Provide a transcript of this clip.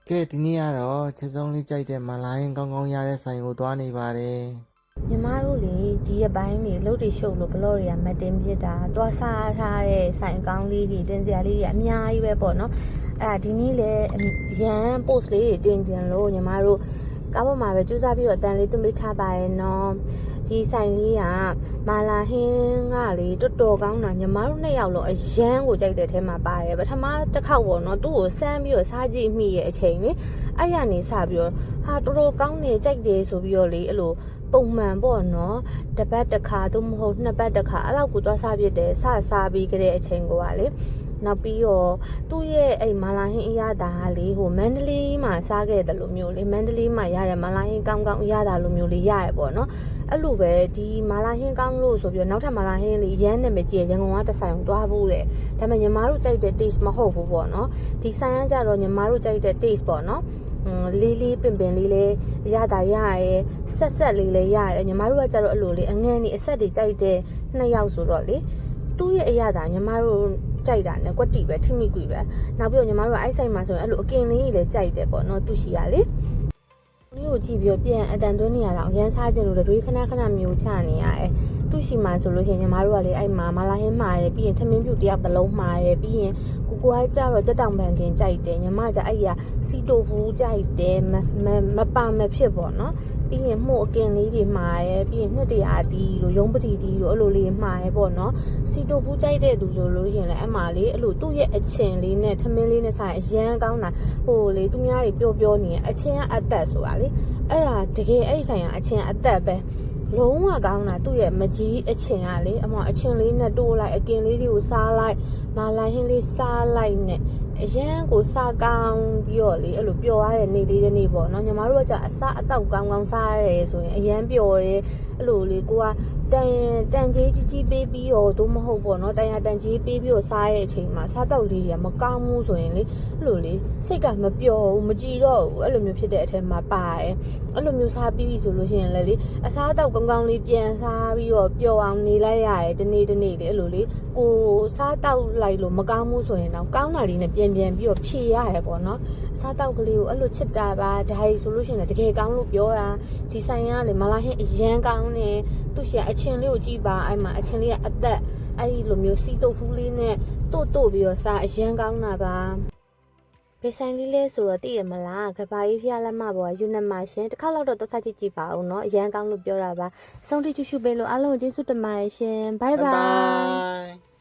ကဲဒီနေ့ကတော့ချက်စုံလေးကြိုက်တဲ့မလာရင်ကောင်းကောင်းရတဲ့ဆိုင်ကိုသွားနေပါတယ်ညီမတို့လေဒီရက်ပိုင်းနေလှုပ်တွေရှုပ်လို့ဘလော့တွေကမတင်ပြစ်တာတွားစားထားတဲ့ဆိုင်ကောင်းလေးတွေတင်စရာလေးတွေအများကြီးပဲပေါ့နော်ဒီနေ့လေရန် post လေးတွေတင်ကျင်လို့ညီမတို့ကားပေါ်မှာပဲကြိုးစားပြီးတော့အတန်လေးသွင်းပေးထားပါရဲ့နော်ဒီဆိုင်လေးကမာလာဟင်းကလေတော်တော်ကောင်းတာညီမတို့နှစ်ယောက်လုံးအရန်ကိုကြိုက်တဲ့ထဲမှာပါတယ်ပထမတစ်ခေါက်ပေါ့နော်သူ့ကိုစမ်းပြီးတော့စားကြည့်မိရဲ့အချိန်လေအဲ့ရနေစပြီးတော့ဟာတော်တော်ကောင်းနေကြိုက်တယ်ဆိုပြီးတော့လေအဲ့လိုပုံမှန်ပေါ့နော်တစ်ပတ်တစ်ခါသို့မဟုတ်နှစ်ပတ်တစ်ခါအဲ့လောက်ကိုသွားစားပြတယ်စားပြီးကြတဲ့အချိန်ကိုကလေနောက်ပြီးတော့သူ့ရဲ့အဲ့မာလာဟင်းအရသာလေးဟိုမန္တလေးမှာစားခဲ့တယ်လို့မျိုးလေမန္တလေးမှာရရမာလာဟင်းကောင်းကောင်းအရသာလို့မျိုးလေးရရပေါ့နော်အဲ့လိုပဲဒီမာလာဟင်းကောင်းလို့ဆိုပြီးတော့နောက်ထပ်မာလာဟင်းလေးရမ်းနေမကြည့်ရန်ကုန်ကတစ်ဆိုင်ကိုသွားဖို့တဲ့ဒါပေမဲ့ညီမတို့ကြိုက်တဲ့ taste မဟုတ်ဘူးပေါ့နော်ဒီဆိုင်ကကြတော့ညီမတို့ကြိုက်တဲ့ taste ပေါ့နော်လေးလေးပင်လေးလေးရတာရရဲဆက်လေးလေးရရဲညီမတို့ကကြတော့အဲ့လိုလေးအငန်းနေအဆက်တွေကြိုက်တဲ့နှစ်ယောက်ဆိုတော့လေသူ့ရဲ့အရသာညီမတို့ကြိုက်တာနဲ့ကွက်တီပဲထိမိကွေပဲနောက်ပြီးတော့ညီမတို့ကအိုက်ဆိုင်မှာဆိုရင်အဲ့လိုအကင်လေးကြီးလည်းကြိုက်တယ်ပေါ့နော်သူရှိရလေမျိုးကိုကြည့်ပြီးတော့ပြန်အတန်သွင်းနေရတာရမ်းစားခြင်းလို့တွေခဏမျိုးချနေရတယ်သူရှိမှဆိုလို့ရှိရင်ညီမတို့ကလေအဲ့မှာမာလာဟင်းမှာရပြီးရင်ထမင်းပြူတယောက်တစ်လုံးမှာရပြီးရင်ကိုကကြတော့ကြက်တောင်ပန်ခင်ကြိုက်တယ်ညီမကအဲ့ရစီတိုဘူးကြိုက်တယ်မပါမဖြစ်ပေါ့နော်ပြီးရင်မှုအကင်လေးတွေမှာရပြီးရင်နှစ်တရာတီးလို့ရုံးပတိတီးလို့အဲ့လိုလေးမှာရပေါ့နော်စီတိုဘူးကြိုက်တဲ့သူဆိုလို့ရှိရင်လည်းအမလေးအဲ့လိုသူ့ရဲ့အချင်လေးနဲ့ထမင်းလေးနဲ့ဆိုင်အရန်ကောင်းတာဟိုလေသူများတွေပြောနေအချင်ကအသက်ဆိုတာလေအဲ့ဒါတကယ်အဲ့ဆိုင်ကအချင်အသက်ပဲလုံးဝကောင်းတာသူ့ရဲ့မကြီးအချင်ကလေအမအချင်လေးနဲ့တိုးလိုက်အကင်လေးတွေကိုစားလိုက်မာလာဟင်းလေးစားလိုက်နဲ့အရန်ကိုစားကောင်းပြီးတော့လေအဲ့လိုပျော်ရတဲ့နေ့လေးတစ်နေ့ပေါ့နော်ညီမတို့ကကြာအစားအသောက်ကောင်းစားရတယ်ဆိုရင်အရန်ပျော်တယ်အဲ့လိုလေကိုကတန်ကြီးပေးပြီးတော့တို့မဟုတ်ပေါ့နော်တန်ကြီးပေးပြီးတော့စားတဲ့အချိန်မှာစားတောက်လေးတွေကမကောင်းဘူးဆိုရင်လေအဲ့လိုလေစိတ်ကမပျော်ဘူးမကြည်တော့ဘူးအဲ့လိုမျိုးဖြစ်တဲ့အထက်မှာပါတယ်အဲ့လိုမျိုးစားပြီးပြီဆိုလို့ရှိရင်လည်းလေအစားအသောက်ကောင်းလေးပြန်စားပြီးတော့ပျော်အောင်နေလိုက်ရတယ်ဒီနေ့လေအဲ့လိုလေကိုစားတောက်လိုက်လို့မကောင်းဘူးဆိုရင်တော့ကောင်းတာလေးနဲ့ပြန်ပြီးတော့ဖြေရတယ်ပေါ့နော်အစားတောက်ကလေးကိုအဲ့လိုချစ်တာပါဒါရီဆိုလို့ရှိရင်တကယ်ကောင်းလို့ပြောတာဒီဆိုင်ကလေမလာဟင်းအရန်ကောင်းနေသူ့ရှင်အချင်းလေးကိုကြည့်ပါအဲ့မှာအချင်းလေးကအသက်အဲ့ဒီလိုမျိုးစီတုတ်ဖူးလေးနဲ့တို့ပြီးတော့စားအရန်ကောင်းတာပါဘယ်ဆိုင်လေးလဲဆိုတော့သိရမလားကဘာကြီးဖျားလက်မပေါ်ယူနမရှင်တစ်ခါတော့သက်သက်ကြည့်ပါဦးเนาะအရန်ကောင်းလို့ပြောတာပါဆုံးတိကျရှုပေးလို့အားလုံးကျေးဇူးတင်ပါတယ်ရှင်ဘိုင်ဘိုင်